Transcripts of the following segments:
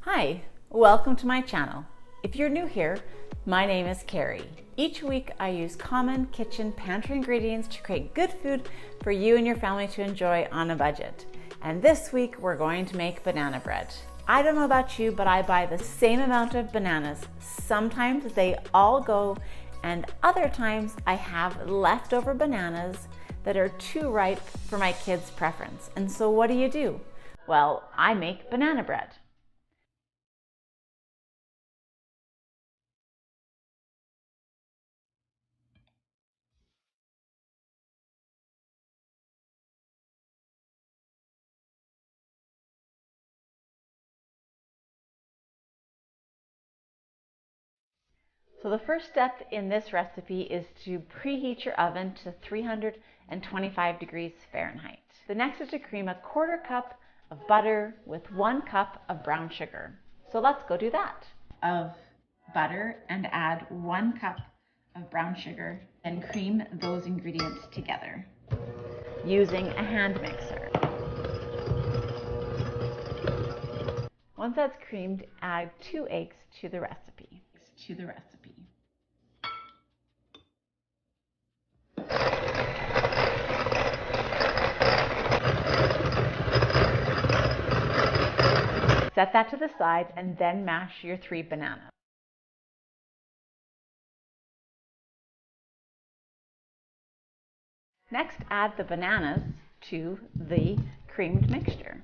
Hi, welcome to my channel. If you're new here, my name is Carrie. Each week I use common kitchen pantry ingredients to create good food for you and your family to enjoy on a budget. And this week we're going to make banana bread. I don't know about you, but I buy the same amount of bananas. Sometimes they all go, and other times I have leftover bananas that are too ripe for my kids' preference. And so what do? Well, I make banana bread. So the first step in this recipe is to preheat your oven to 325 degrees Fahrenheit. The next is to cream 1/4 cup of butter with 1 cup of brown sugar. So let's go do that. Of butter and add 1 cup of brown sugar and cream those ingredients together using a hand mixer. Once that's creamed, add 2 eggs to the recipe. Set that to the side and then mash your 3 bananas. Next, add the bananas to the creamed mixture.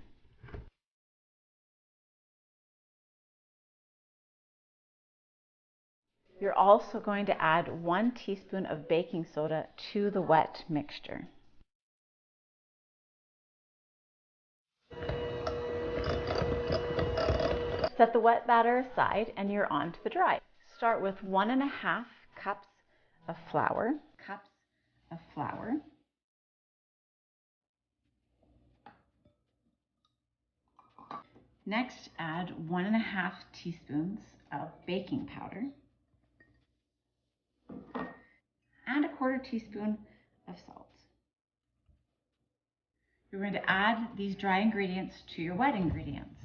You're also going to add 1 teaspoon of baking soda to the wet mixture. Set the wet batter aside and you're on to the dry. Start with 1½ cups of flour. Next, add 1½ teaspoons of baking powder and 1/4 teaspoon of salt. You're going to add these dry ingredients to your wet ingredients.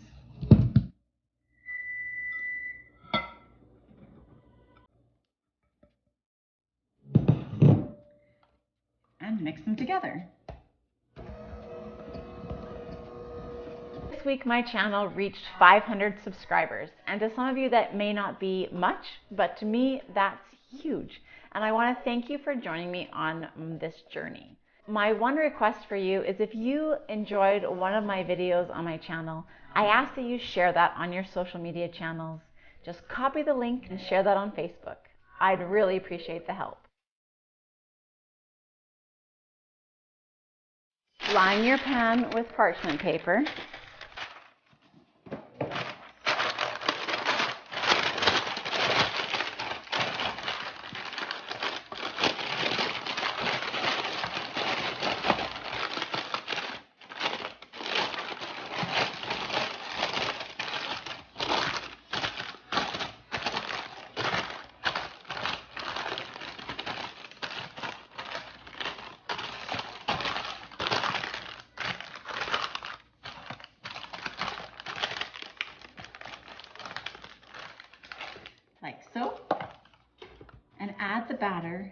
And mix them together. This week my channel reached 500 subscribers, and to some of you that may not be much, but to me that's huge. And I want to thank you for joining me on this journey. My one request for you is if you enjoyed one of my videos on my channel, I ask that you share that on your social media channels. Just copy the link and share that on Facebook. I'd really appreciate the help. Line your pan with parchment paper. Like so, and add the batter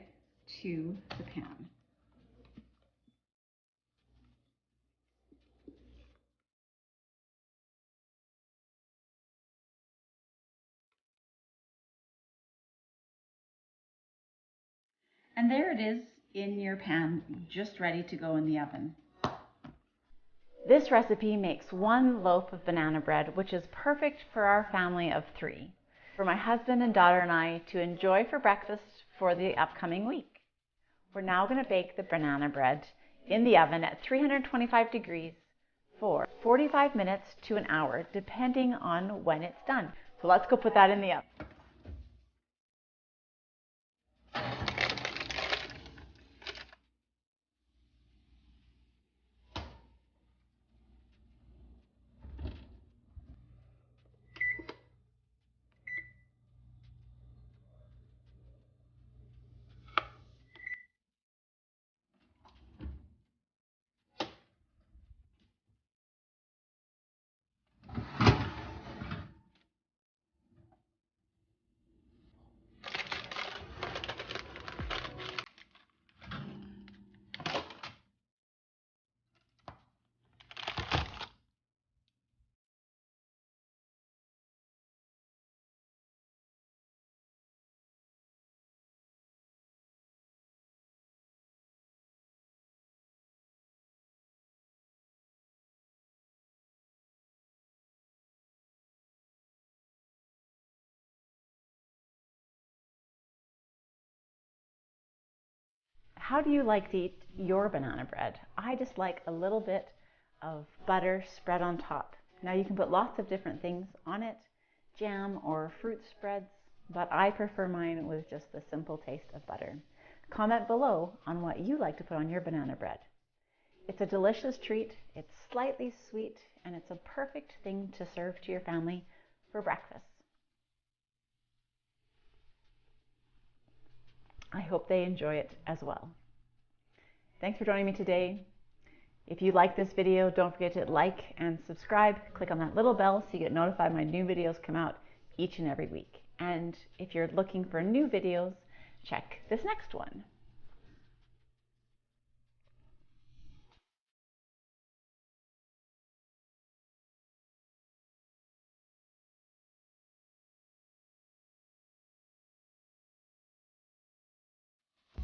to the pan. And there it is in your pan, just ready to go in the oven. This recipe makes 1 loaf of banana bread, which is perfect for our family of 3. For my husband and daughter and I to enjoy for breakfast for the upcoming week. We're now going to bake the banana bread in the oven at 325 degrees for 45 minutes to an hour, depending on when it's done. So let's go put that in the oven. how do you like to eat your banana bread? I just like a little bit of butter spread on top. Now you can put lots of different things on it, jam or fruit spreads, but I prefer mine with just the simple taste of butter. Comment below on what you like to put on your banana bread. It's a delicious treat, it's slightly sweet, and it's a perfect thing to serve to your family for breakfast. I hope they enjoy it as well. Thanks for joining me today. If you like this video, don't forget to like and subscribe. Click on that little bell so you get notified when my new videos come out each and every week. And if you're looking for new videos, check this next one.